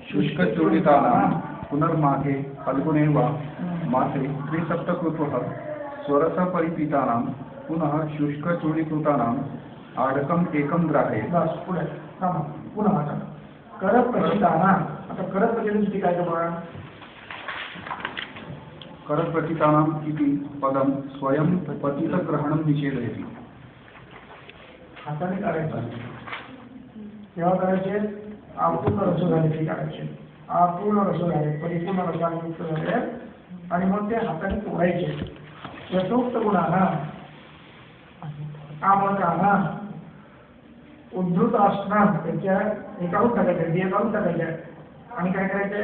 शुष्क चूडितानां पुनर्माघे फल्गुने वा मासे त्रिसप्तकृतः स्वरस परिपीतानां पुनः शुष्क चूडीकृतानां आडकम एकम ग्राहे. बस पुढे पुन्हा वाचा. करप्रचितानां. आता करप्रचितांची काय बघा. करप्रचितानाम् इति पदं स्वयं पतितग्रहणं निषेधयति. हाताने काढायचं. केव्हा करायचे. अपूर्ण रस झाले ते काढायचे. अपूर्ण रस झाले परिपूर्ण रसायुक्त झाले आणि मग ते हाताने तोडायचे. यथोक्त गुणांना आमकांना उद्धृत असणार त्याच्या हे काढून टाकायचे. बिया काढून टाकायच्या आणि काय करायचे.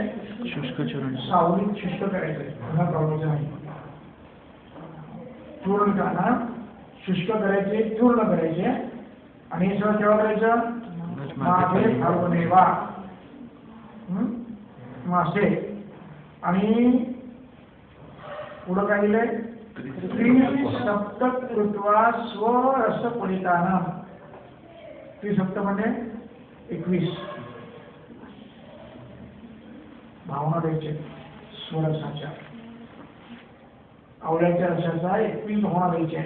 शुष्क चूर्ण सावलीत शुष्क करायचे. पुन्हा काढायचं नाही. चूर्णकांना शुष्क करायचे चूर्ण करायचे आणि हे सगळं केव्हा करायचं. मासे फाल्गुने वा मासे आणि पुढं काय दिलंय. त्रिसप्तक कृत्वा स्वरस परितानां. त्रिसप्त म्हणजे 21 भावना द्यायचे स्वरसाच्या. आवळ्याच्या रसाचा 21 भावना द्यायच्या.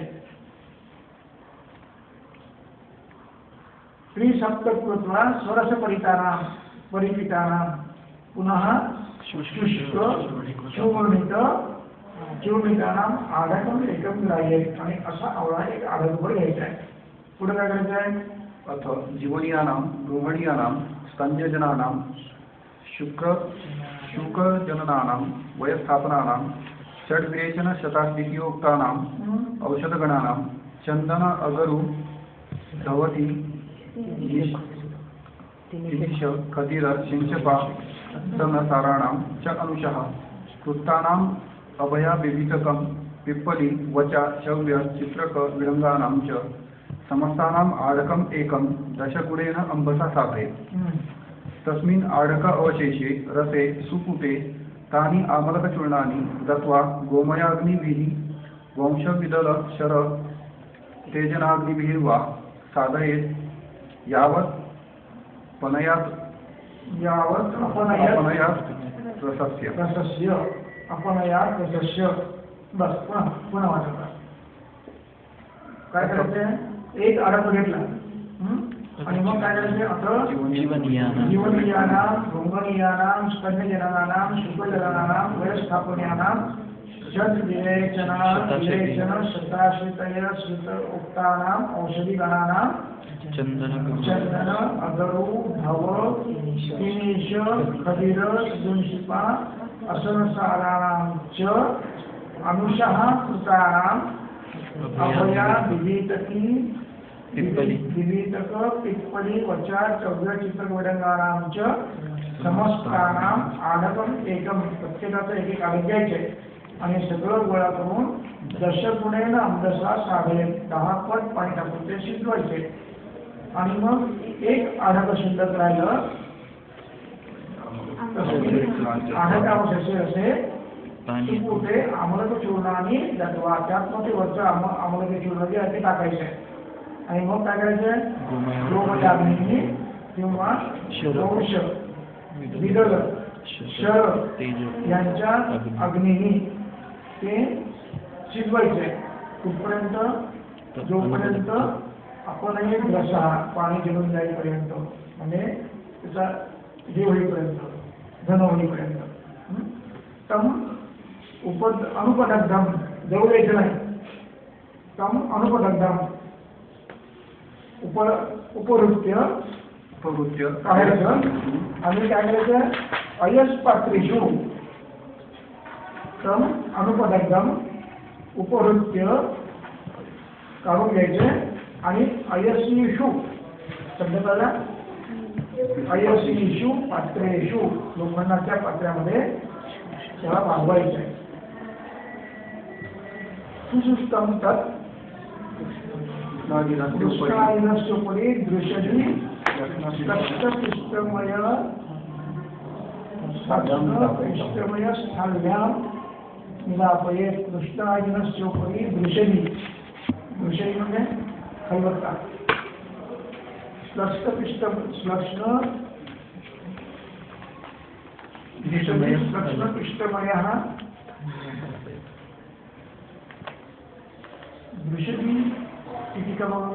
त्रिसप्तक कृत्वा स्वरस परिपीतानां पुनः शुष्क चूर्णितानां आडकम एकम ग्राह्य. आणि असा आवळा एक आडकभर घ्यायचा आहे. पुढे काय करायचं आहे. अथ जीवनीयानां रोहिणीयानां स्तन्यजनानां शुकजननानां वयस्थापनानां षड्विरेचन शताधिकोक्तानां औषधगणानां चंदन अगरु धवती तिनिश खदिर शिंचपा सनसाराणां च अनुषः कृत्तानां अभया विविधकं पिप्पली वचा शव्य चित्रक विरंगानां च समस्तानाम् आडकम् एकं दशगुणेन अम्बसा साधयेत्. तस्मिन् आडक अवशेषे रसे सुपुटे तानि आमलकचूर्णानि दत्वा गोमयाग्निभिः वंशविदल शर तेजनाग्निभिः वा साधयेत्. यावत् अपनयात् रसस्य अपनयात रसस्य. बस पुन्हा वाचा. काय करायचं. एक आडक घेतला आणि मग काय करायचे. आता जीवनीयानां रोंगणीयानां स्तन्यजननानां शुकजननानां वयस्थापनीयानां षड्विरेचन शताश्रितय श्रुत उक्तानां औषधिगणानां चंदन अगरू धव तिनिश खदिर शिंशिपा असनसाराणां च अनुषः कृतानां अभया विवितक पिप्पली वचा चौघ चित्रविडंगानां च समस्तानां आडकम एकम. प्रत्येकाचं एक एक आडक घ्यायचे आणि सगळं गोळा करून दशगुणेन अंबसा साधेल. 10 पट पाणी टाकून ते शिजवायचे. आणि मग एक आडक शिल्लक राहिलं. आडकावशेषे असे सुपुटे आमलक चूर्णाने दत्वा. त्यात मग ते वरचं आमलक चूर्ण जे आहे ते टाकायचे आणि मग काय करायचं. गोमयाग्नी किंवा वंश विदल शर यांच्या अग्नीने ते शिजवायचे. कुठपर्यंत. जोपर्यंत आपण एक रसा पाणी जळून जाईपर्यंत म्हणजे त्याचा हे होईपर्यंत घन होईपर्यंत. तम अनुपदग्धम जवळ यायचं नाही. तम अनुपदग्धम उपवृत्य काढायचं आणि काय करायचं. अयस्पात्रेषु तम अनुपदग्धम उपवृत्य काढून घ्यायचे आणि अयस्नीषु शब्द आला. अयस्नीषु पात्रेषु लोखंडाच्या पात्र्यामध्ये त्याला भागवायचे. सुसुष्टम तत् कृष्णायनस्योपरि दृश्यति रक्तपिष्टमय स्थाल्यां निलापयेत्. कृष्णायनस्योपरि दृश्यति. दृश्यति म्हणजे खलबत्ता. श्लक्ष्णपिष्टमयः दृशति इति कमम्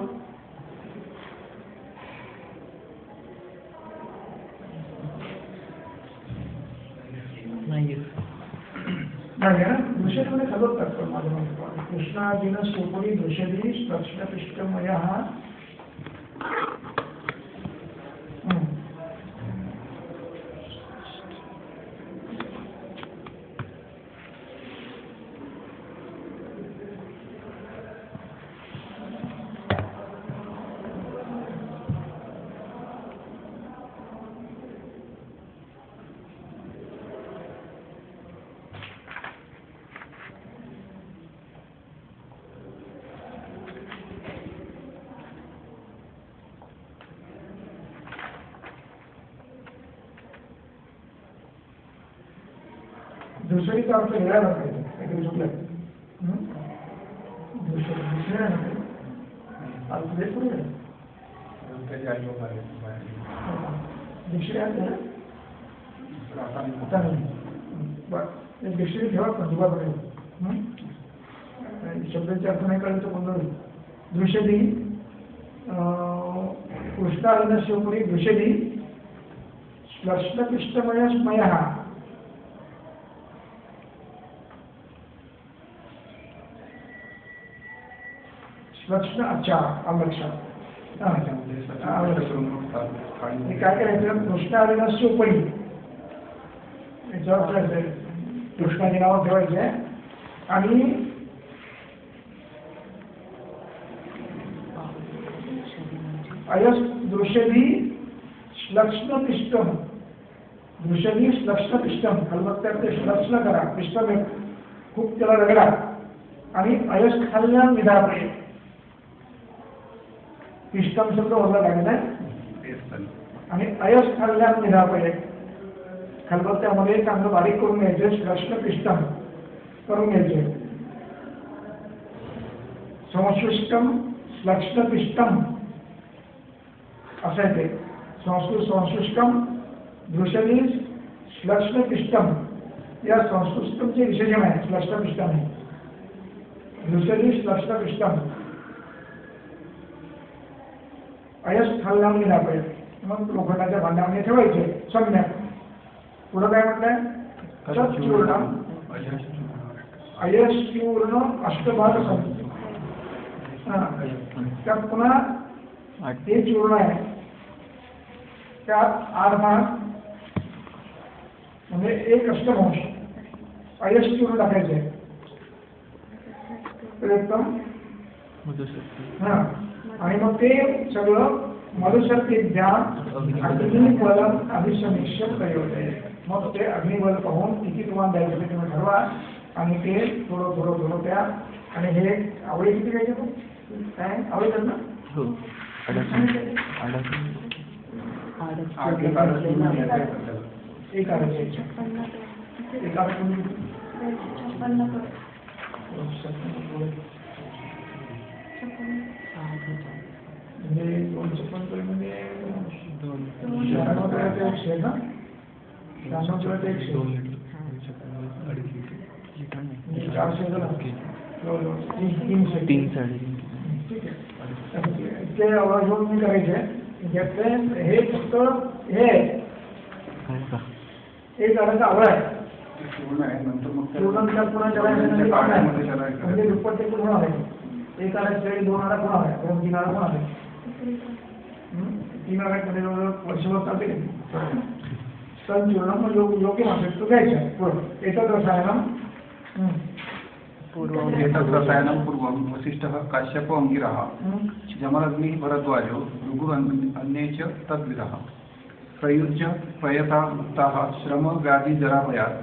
दृश्यते सदोत्तरं कृष्णार्जुनस्य उपरि दृश्यते श्लक्ष्णपिष्टमयः दुसरी का अर्थ वेगळा नसायचा काहीतरी चुकलं दुसऱ्या नसायचं अर्थ देत पुढे डिक्शनरी आता नाही बरं डिक्शनरी ठेवा पण दुबार शब्दाचे अर्थ नाही कळलं तर कोणतं दृश्यती कृष्णार्जुनस्य उपरि दृश्यती श्लक्ष्णपिष्टमयः लक्ष्ण अच्छा लक्षात काय करायचं कृष्णार्जुनस्य उपरि याच्यावर करायचं कृष्णाचे नाव ठेवायचे आणि अयस दृश्यती श्लक्ष्णपिष्टम दृश्यती श्लक्ष्णपिष्टम खलबत्त्यात ते श्लक्ष्ण करा पिष्टम खूप त्याला रगडा आणि अयस खाल्ल्यान विधापे पिष्टम शब्द वरला लागला आणि अयस खाल्ल्यान विधापे खलबत्त्यामध्ये चांगलं बारीक करून घ्यायचे श्लक्ष्णपिष्टम करून घ्यायचे संश्लिष्टम श्लक्ष्णपिष्टम असं आहे ते संश्लिष्टम दृश्यती श्लक्ष्णपिष्टम या संश्लिष्टमचे विशेषण आहे श्लक्ष्णपिष्टम आहे दृश्यती श्लक्ष्णपिष्टम अयस खाल्ल्यान विधापे मग लोखंडाच्या भांड्यामध्ये ठेवायचे सम्यक पुढं काय म्हटलंय चूर्ण अयश्चूर्ण अष्टभाग त्यात पुन्हा ते चूर्ण आहे त्यात 8 भाग म्हणजे 1 अष्टभांश अयश्चूर्ण टाकायचे एकदम आणि मग ते सगळं मधुशक्तीज्ञा अग्निबलम अभिसमीक्ष प्रयोजय मग ते अग्निबल पाहून किती तुम्हाला द्यायचं ते तुम्ही ठरवा आणि ते थोडं त्या आणि हे आवळी किती घ्यायचे तू काय आवडतात ना एक म्हणजे 256 म्हणजे 96 ना 400 आवाज मी करायचे हे फक्त हे एक झाडाचा आवळा आहे पूर्ण पुन्हा म्हणजे दुप्पट ते पूर्ण आहे एक आळ्याच्या 2 आळा पुन्हा आहे 2-3 आळा पुन्हा आहे 3 आळ्यामध्ये वर्षभर चालते संचूर्ण योग्य मासे तो घ्यायचा एतत् रसायनम पूर्वं वसिष्ठः काश्यपो अंगिरः जमदग्निः भरद्वाजो भृगुः च तद्विदः प्रयुज्य प्रयता मुक्ताः श्रम व्याधि जराभयात्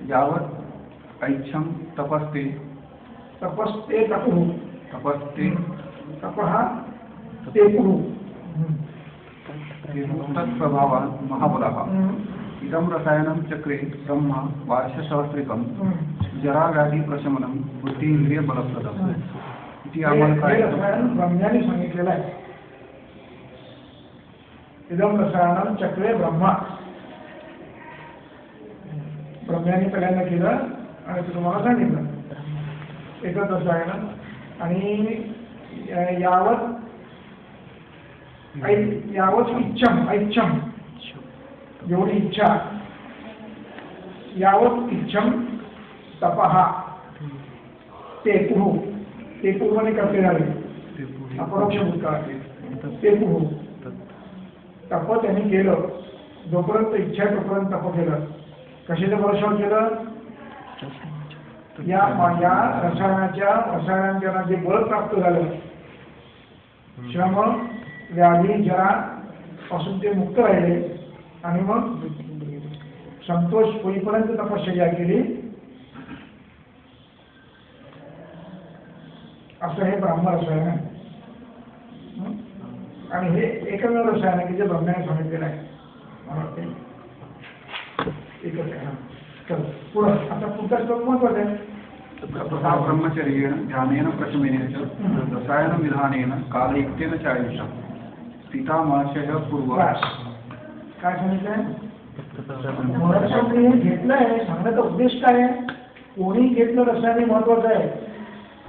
यावत् ऐच्छं तपस्ते तपः तेपुः तत्प्रभावान् महाबलः इदं रसायनं चक्रे ब्रह्म वार्षसहस्रिकं जरा व्याधि प्रशमनं बुद्धि इंद्रिय बलप्रदम् इति आम्हाला काय रसायन ब्रह्माने सांगितलेलं आहे इदम रसायनम चक्रे ब्रह्मा. ब्रह्म्याने पहिल्यांदा केलं आणि ते तुम्हाला सांगितलं एकच रसायन. आणि यावत इच्छम जेवढी इच्छा यावत इच्छम तपहा तेपुः तेपुः करते झाले अपरोक्ष भूतकाळ तेपुः तप त्यांनी केलं जोपर्यंत इच्छा तोपर्यंत तप केलं. कशाच्या भरोशावर केलं? या रसायनांच्या जे बळ प्राप्त झालं श्रम व्याधी जरा पासून ते मुक्त राहिले आणि मग संतोष होईपर्यंत तपश्चर्या केली. असं हे ब्रह्म रसायन आहे. आणि हे एकमेव रसायन आहे की जे ब्रह्म्याने सांगितलेलं आहे. मला वाटते एकच आहे. चल पुढं आता पुढचा श्लोक महत्वाचा आहे. तथा ब्रह्मचर्येण ध्यानेन प्रशमेन च रसायन विधानेन कालयुक्तेन च आयुषा स्थिता महर्षयः पूर्व. काय सांगितलंय? महर्षांनी घेतलंय सांगण्याचा उद्देश काय आहे? कोणी घेतलं रसायन महत्वाचं आहे.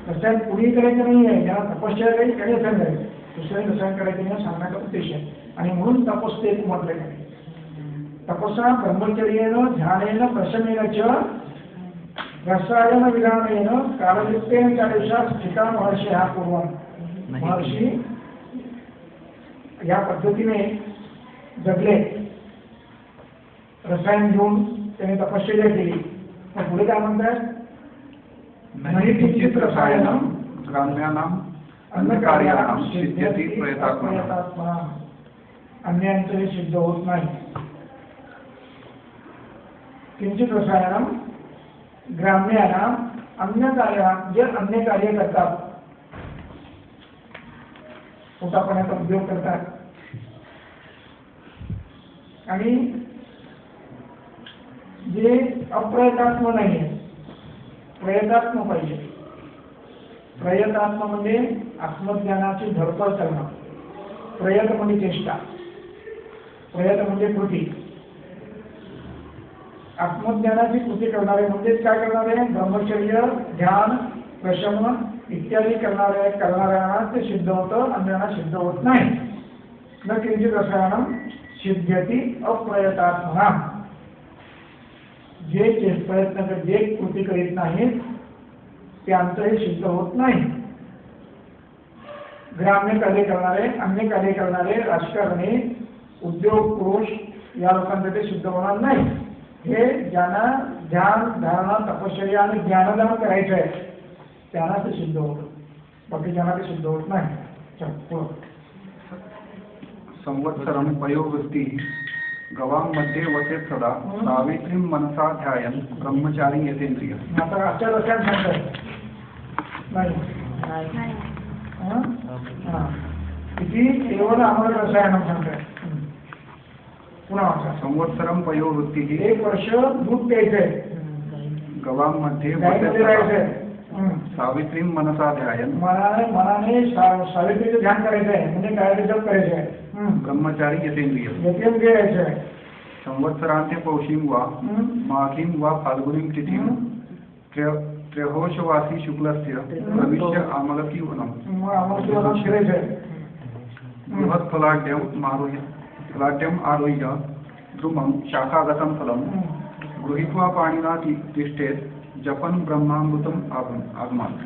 रसायन कोणी करायचं नाही आहे. ज्याला तपश्चर्या करायची त्याने रसायन करायचं. दुसऱ्याने रसायन करायचं नाही सांगण्याचा उद्देश आहे. आणि म्हणून तपस्ते म्हटलंय. तपसा ब्रह्मचर्येन ध्यानेन प्रशमेन च रसायन विधानेन कालयुक्तेन चारुषा स्थिता महर्षी हा पूर्व. महर्षी या पद्धतीने जगले. रसायन घेऊन त्याने तपश्चर्या केली. पण पुढे काय म्हणतात? नाही किंचित रसायनम ग्राम्यानाम अन्नकार्याणाम सिद्ध्यति प्रयतात्मना. अन्यांचं हे सिद्ध होत नाही. किंचित रसायनम ग्राम्यानाम अन्य कार्याणाम जे अन्य कार्य करतात पोटापाण्याचा उद्योग करतात आणि जे अप्रयतात्म नाही आहे. प्रयतात्म पाहिजे. प्रयतात्म म्हणजे आत्मज्ञानाची धडपड करणं. प्रयत म्हणजे चेष्टा. प्रयत म्हणजे कृती. आत्मज्ञानाची कृती करणारे म्हणजे काय करणारे? ब्रह्मचर्य ध्यान प्रशमन इत्यादी करणाऱ्यांना ते सिद्ध होतं. अन्यांना सिद्ध होत नाही. न किंचित रसायनम सिद्ध्यति अप्रयतात्मना. जे प्रयत्न जे कृती करीत नाहीत त्यांचंही सिद्ध होत नाही. ग्राम्य कार्य करणारे अन्य कार्य करणारे राजकारणी उद्योग पुरुष या लोकांचं ते सिद्ध होणार नाही. हे ज्यांना ध्यान धारणा तपश्चर्या आणि ज्ञानदान करायचं आहे त्यांना ते सिद्ध होतं. बाकी ज्यांना ते सिद्ध होत नाही. संवत्सरं पयोवृत्ती गवांमध्ये वसेत सदा सावित्रीं मनसा ध्यायन् ब्रह्मचारी यतेंद्रिय. आता आजच्या रसायन सांगतात नाही किती केवळ आम्हाला रसायन सांगतात. पुन्हा संवत्सरं पयोवृत्ती 1 वर्ष दूध प्यायचंय. गवांमध्ये राहायचंय. सावित्रीं मनसा ध्यायन् मनाने सावित्रीचं ध्यान करायचं आहे. म्हणजे काय जप करायचं आहे. ब्रह्मचारी यतेंद्रिय. यतेंद्रिय यायचं आहे. संवत्सरांते पौषीं वा माघीं वा फाल्गुनीं तिथिं त्रयोदशवासी शुक्लस्य प्रविश्य आमलकी वनम्. बृहत् फलाढ्यम् आरुह्य द्रुमं शाखागतं फलं गृहीत्वा पाणिना तिष्ठेत् जपन् ब्रह्मामृतम् आगमात्.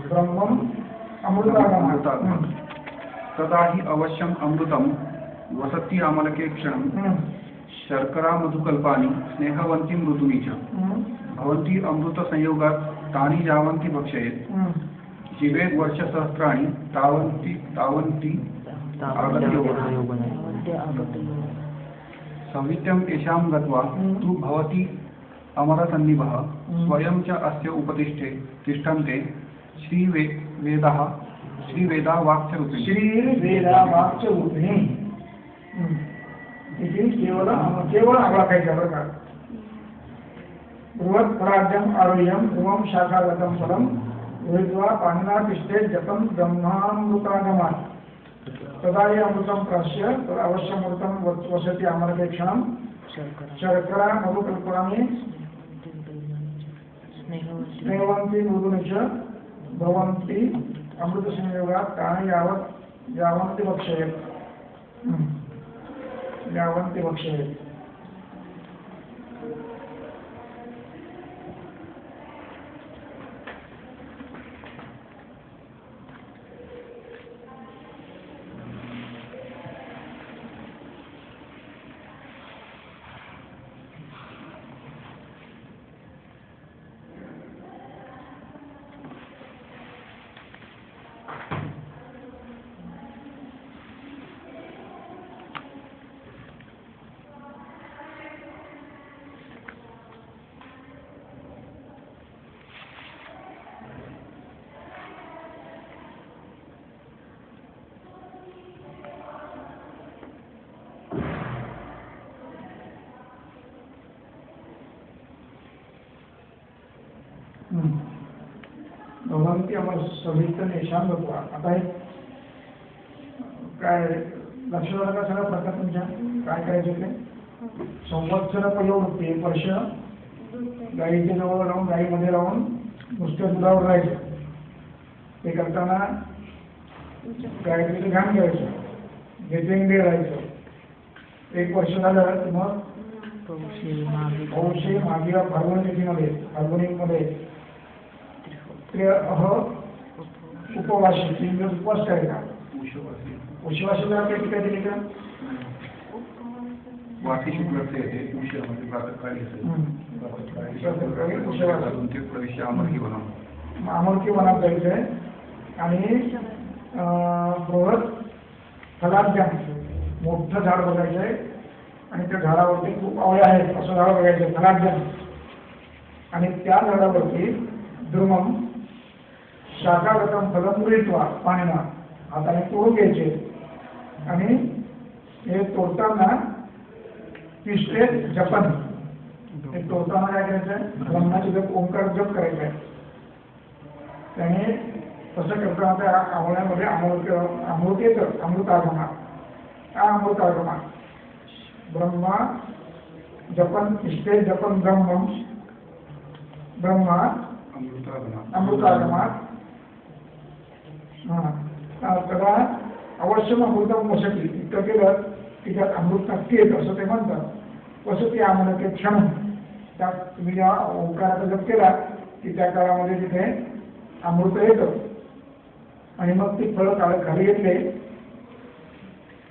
ब्रह्मम् अमृतागमात्. तदा हि अवश्यम् अमृतं वसति आमलके क्षणं शर्करा मधुकल्पानि स्नेहवन्तीं ऋतूनि च भवन्ति अमृतसंयोगात् तानि यावन्ति भक्षयेत् जीवेत् वर्षसहस्राणि तावन्ति सौवित्यम् येषां गत्वा तु भवति अमरसन्निभः स्वयं च अस्य उपतिष्ठे तिष्ठन्ते श्रीवेदा वाक्यरूपिणी. इथे केवळ आवाकायच्या प्रकार. बृहत् फलाढ्यम् आरुह्यं ध्रुवं शाखागतं फलं गृहीत्वा पाणिना तिष्ठेत् जपन् ब्रह्मामृतागमात्. तदा ये अमृतं प्राश्य अवश्यमृतं वसति अमरपेक्षणं शर्करा मधुकल्पनानि स्नेहवन्ति मृदुनि च भवन्ति अमृतसंयोगात् तानि यावन्ति वक्षयेत् यावन्ति वक्षयेत्। भवन्ति अमर सवितने शांत हुआ। आता है काय लक्षण का सगळा प्रकार तुमच्या काय करायचे ते संवत्सर प्रयोगते वर्ष गाईच्या जवळ राहून गाईमध्ये राहून नुसत्या दुधावर राहायचं। ते करताना गायीचं घाण घ्यायचं घेतेंगे राहायचं। एक वर्ष झालं की मग पौषे मागिया फाल्गुनीमध्ये उपवासी 3 दिवस उपवास करायचा। उशिवाशीला काही काय दिले का वासी शुक्लचे येते उशिरामध्ये प्रातःकाळी ते प्रवेश आमरकी वनात जायचं आहे आणि बृहत फलाद्यान मोठं झाड बघायचं आहे आणि त्या झाडावरती खूप आवळे आहेत असं झाड बघायचं फलाद्यान आणि त्या झाडावरती द्रुमम शाखागतम फलम गृहीत्वा पाण्याला हाताने तोडून घ्यायचे आणि हे तोडताना तिसरे जपन हे तोडताना काय करायचं ब्रह्माचे जप ओंकार जप करायचा आहे। त्याने तसं करताना त्या आवळ्यामध्ये अमृत येतं अमृतागमा ब्रह्मा जपन तिसरे जपन ब्रह्मा अमृतागमा तदा अवश्यम अमृतम वसती इतकं केलं की त्यात अमृत नक्की येतं असं ते म्हणतात। वसती आम्हाला ते क्षण त्यात तुम्ही जेव्हा ओंकाराचा जप केला की त्या काळामध्ये तिथे अमृत येतं आणि मग ती फळं खाली घेतले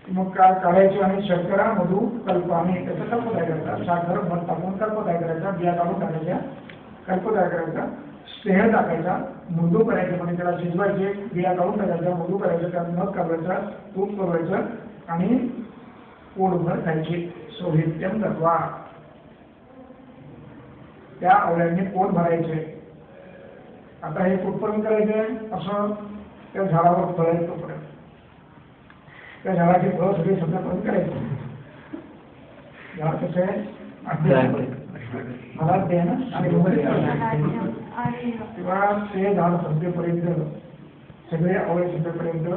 मग काय काढायची आणि शर्करा मधु कल्पाने त्याचा कल्प तयार करायचा। साखर मध टाकून कल्प तयार करायचा बिया काढून टाकायच्या कल्प तयार करायचा स्नेह टाकायचा मृदू करायचं म्हणजे त्याला शिजवायचे बिया काढून टाकायच्या मृदू करायचं त्यात मध काढायचा तूप करायचं आणि पोटभर खायचे सोहित्यम तत्वा त्या आवळ्यांनी पोट भरायचे। आता हे कुठपर्यंत करायचे असं त्या झाडावर फळ येतो पर्यंत त्या झाडाची फळ सगळी सगळ्यापर्यंत करायची। झाड कसं आहे मला ते ना आणि तेव्हा ते झाड संपेपर्यंत सगळे आवळे संपेपर्यंत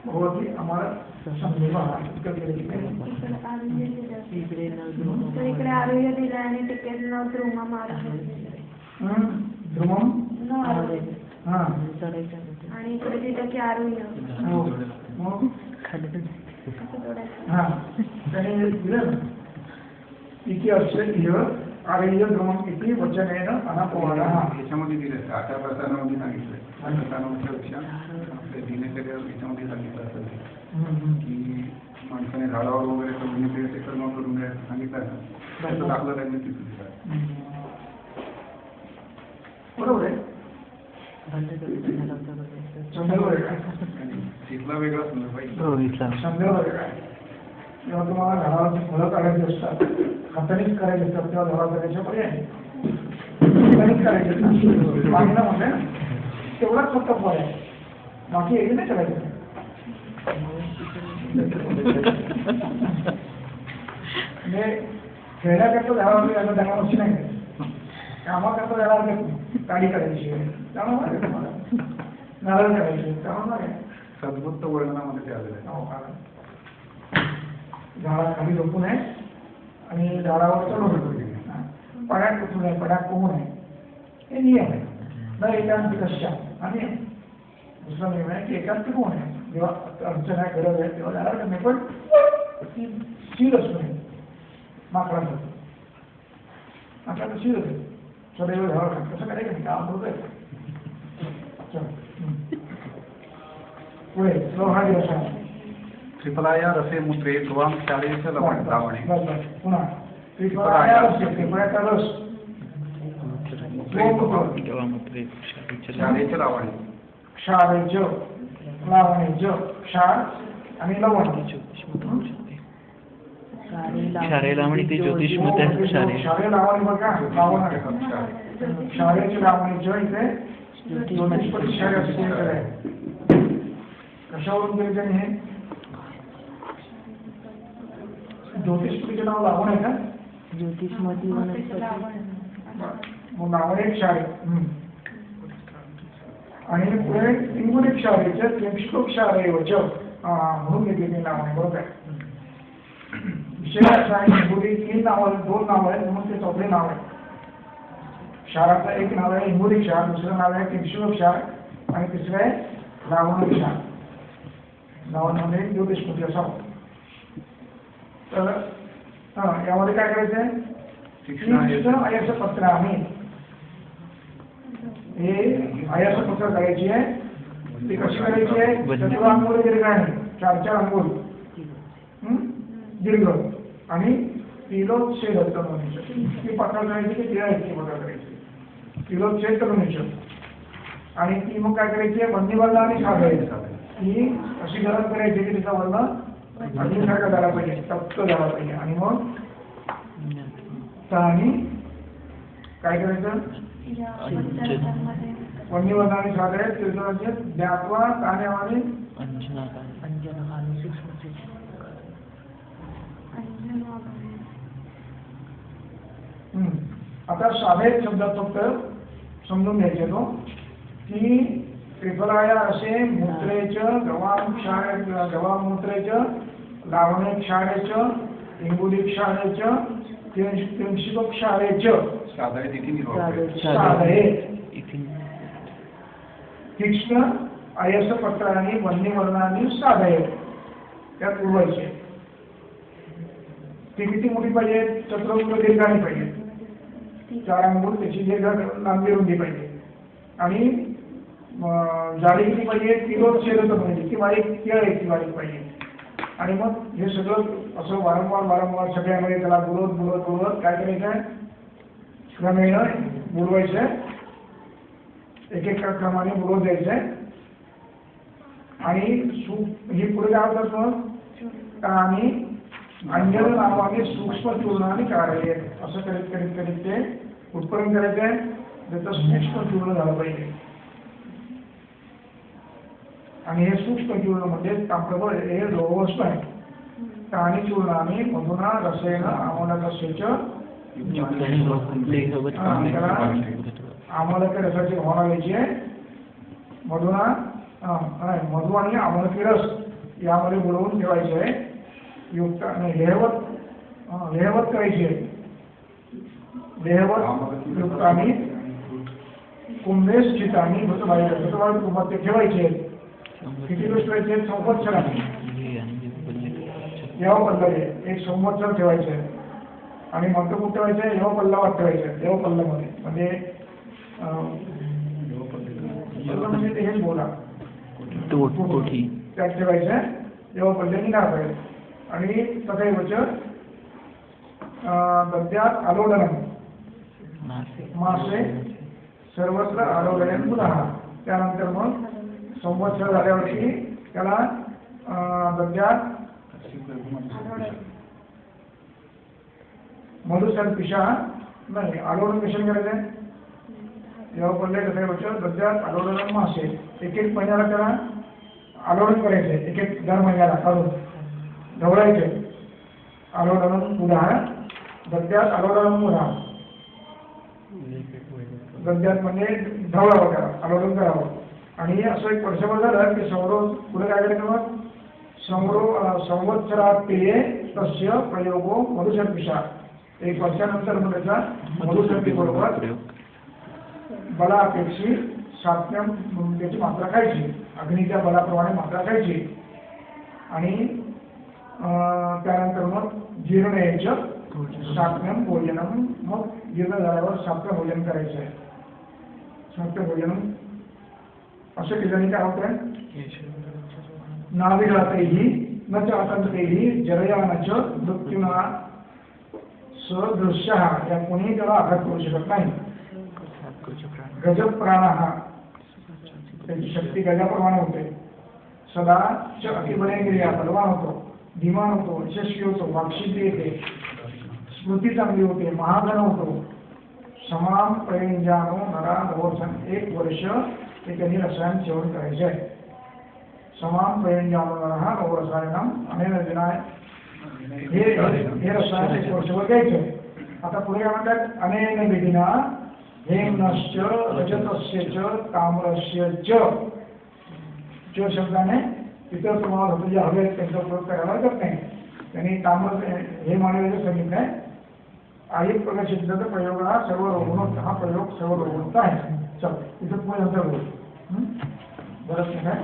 भगवती आम्हाला समजेवा इकडे आरोग्य दिलं आणि तिकडे न ध्रुमा मारून ध्रुमम हा आणि इकडे तिथं की आरोग्य हा त्याने दिलं इथे अस्य आरोग्य ध्रुमम किती वचनेनं अनापवादा याच्यामध्ये दिलं आता प्रसारामध्ये सांगितलं प्रसारापेक्षा आपल्या दिनचर्या याच्यामध्ये सांगितलं असं की माणसाने झाडावर वगैरे दिनचर्या कर्म करून घ्यायचं सांगितलं त्याचं दाखलं त्यांनी तिथं बरोबर आहे तिथला वेगळा समजा पाहिजे संदेह वेगळा आहे। जेव्हा तुम्हाला झाडावरची फळं काढायची असतात हातानेच करायचे असतात तेव्हा झाडा करायच्या पर्याय हातानेच करायचे असतात बाकीला म्हणले ना तेवढाच फक्त फळ आहे बाकी एक नाही करायचं म्हणजे खेळण्याकरता झाडावरती याचा दंगावरची नाही कामाकरता झाडावर काडी करायची त्यामुळे तुम्हाला नारळ करायचे त्यामुळे सद्वृत्त वर्णनामध्ये ते आलेलं आहे. हो, आलं. झाडाखाली झोपून आहे आणि झाडावर चढून आहे. पड्यात उठून आहे, पड्यात पोहून आहे. हे नियम आहे. न एकांतिक कशा आणि दुसरा नियम आहे की एकांतिक होऊन आहे. जेव्हा अडचण आहे, गरज आहे तेव्हा जाणार नाही, पण ती स्थिर असू नये. माकडासाठी माकडाचं स्थिर असेल सदैव झाड कसं करायचं नाही, काम होत आहे. पुढे हा दिवस आहे. त्रिफलाया रसे मूत्रे ध्रुवां क्षारेच लवण द्रावणे. पुन्हा त्रिफळाया रस, त्रिफळाचा रस क्षारेच लावणे. क्षारेच लावणेच क्षार आणि लवण. क्षारे लावणी ते ज्योतिषमध्ये क्षारे लावणी बघा, लावण आहे. क्षारेचे लावणेच इथे ज्योतिषपती क्षारे असे आहे. कशावरून केले त्याने हे? ज्योतिषपतीचे नाव लावण आहे का? ज्योतिषमध्ये मग लावण एक क्षार आहे. आणि पुढे इंगुली क्षारेचे त्रिंशो क्षारेवच म्हणून घेतलेली नाव आहे. बरोबर आहे. विशेष असा आहे इंगुली 3 नाव आहेत, 2 नाव आहेत म्हणून ते चौथे नाव आहे. क्षाराचं एक नाव आहे इंगुली क्षार, दुसरं नाव आहे त्रिंशो क्षार आणि तिसरं आहे लावण क्षार. लावणमध्ये ज्योतिषपती असावं. तर यामध्ये काय करायचं आहे? अयस पत्र आम्ही हे अयस पत्र करायची आहे. ती कशी करायची आहे? चतुरांगुल दीर्घाने 4 अंगुल दीर्घ आणि तिलोच्छेद ती पत्र करायची की तिळायची पत्र करायची. तिलोच्छेद करून आणि ती मग काय करायची आहे? बंदीवर्ण आणि साधायची. ही अशी गरज करायची की तिचा वर्ण अग्निसारखा झाला पाहिजे, तप्त झाला पाहिजे. आणि मग आणि काय करायचं? वन्यवर्ण आणि साधाय तीर्थाचे ज्ञात्वा ताण्यावाने आता साधे शब्दात फक्त समजून घ्यायचे तो की त्रिफलाया असे मूत्रेच गवामूत्रेच लावणे क्षारेच इंगुली क्षारेच त्रिंशिक क्षारेच साधाय तिथी निर्वाह. साधये तीक्ष्ण अयस पत्रांनी वन्यवर्णांनी साधये त्यात उडवायचे. ती किती मोठी पाहिजे? चतुरंग दीर्घाने पाहिजे. 4 अंगुल त्याची दीर्घ लांबी रुंदी पाहिजे. आणि जाडी किती पाहिजे? तिलोच्छेद पाहिजे. ती बारीक तिळ आहे, ती बारीक पाहिजे. आणि मग हे सगळं असं वारंवार सगळ्यामध्ये त्याला बुडवत काय करायचं आहे? क्रमेण बुडवायचं. एक क्रमाने बुडवत द्यायचं आहे. आणि ही पुढे काय होतात मग? आणि अंजन नावाने सूक्ष्म चूर्णाने कार्य असं करीत ते उत्पन्न करायचं आहे. त्याचं सूक्ष्म चूर्ण झालं पाहिजे. आणि हे सूक्ष्म चूर्ण म्हणजे ताम्रबळ हे लोहवस्तू आहे. आणि चूर्णाने मधुना रसेन आमलकस्यच आमलक रसाची भावना घ्यायची आहे. मधुना मधु आणि आमलकी रस यामध्ये बुडवून ठेवायचे आहे. युक्त आणि लेहवत करायची आहे. लेहवत युक्त आणि कुंभेश चितानी भूतबाहेर कुंभात ते ठेवायचे आहेत. किती दिवस ठेवायचे? संवत्सराने येव पल्लवे 1 संवत्सर ठेवायचे आहे. आणि मग कुठं ठेवायचं आहे? येव पल्लवात ठेवायचं आहे. येव पल्लमध्ये म्हणजे म्हणजे ते हेच बोला त्यात ठेवायचं आहे. येव पल्ल्याने काय पाहिजे. आणि तथैवच गद्यात आलोडन मासे सर्वत्र आलोडन पुन्हा. त्यानंतर मग संवत्सर झाल्यावरती त्याला गद्यात मधुसर्पिशा नाही आलोडन कशाने करायचं आहे? जेव्हा पडले तथैवच गद्यात आलोडन मासे 1 महिन्याला त्याला आलोडन करायचे. 1 दर महिन्याला काढून ढवळायचे. आलोडन पुन्हा गद्यात आलोडन पुन्हा. गद्यात म्हणजे ढवळावं त्याला, आलोडन करावं. आणि असं एक वर्षभर झालं की पुढे काय करायचं मग संवत्सरात पिये तस्य प्रयोगो मधुसर्पिषा. एक वर्षानंतर मग त्याचा मधुसर्पी बरोबर बलापेक्षी सात्म्यम त्याची मात्रा खायची, अग्नीच्या बलाप्रमाणे मात्रा खायची. आणि त्यानंतर मग जीर्णेचं सात्म्यम भोजनम, मग जीर्ण झाल्यावर सात्म्य भोजन करायचं आहे. सात्म्य भोजन असं केल्याने काय होतं, नाविरातैहि न च आतंकैहि जरया न च मृत्युना सदृश्य, या कोणीही त्याला आघात करू शकत नाही. गजप्राण, त्याची शक्ती गजाप्रमाणे होते. सदा च अतिबलेंद्रिया, बलवान होतो, धीमान होतो, यशस्वी होतो, वाक्सिद्धी येते, स्मृती चांगली होते, महागण होतो. समान प्रयोजानो नरा नवोसन, 1 वर्ष ते त्यांनी रसायन सेवन करायचे आहे. समान प्रयोजानो नरा नवरसायनम अनेन दिनाय, हे रसायन 1 वर्षभर घ्यायचे. आता पुढे काय म्हणतात, अनेन विधिना हेमनश्च रजतस्य च ताम्रस्य च शब्दाने इतर तुम्हाला होतं जे हवे त्यांचा उपयोग करायला लागत नाही. त्यांनी ताम्र हे मानवाचं सांगितलं आहे. एक प्रकार सिद्धांत प्रयोग हा सर्व रोगणोक्त, हा प्रयोग सर्व रोगणोक्त आहे. चल इथं पुढे नंतर बोल. बरंच नाही काय.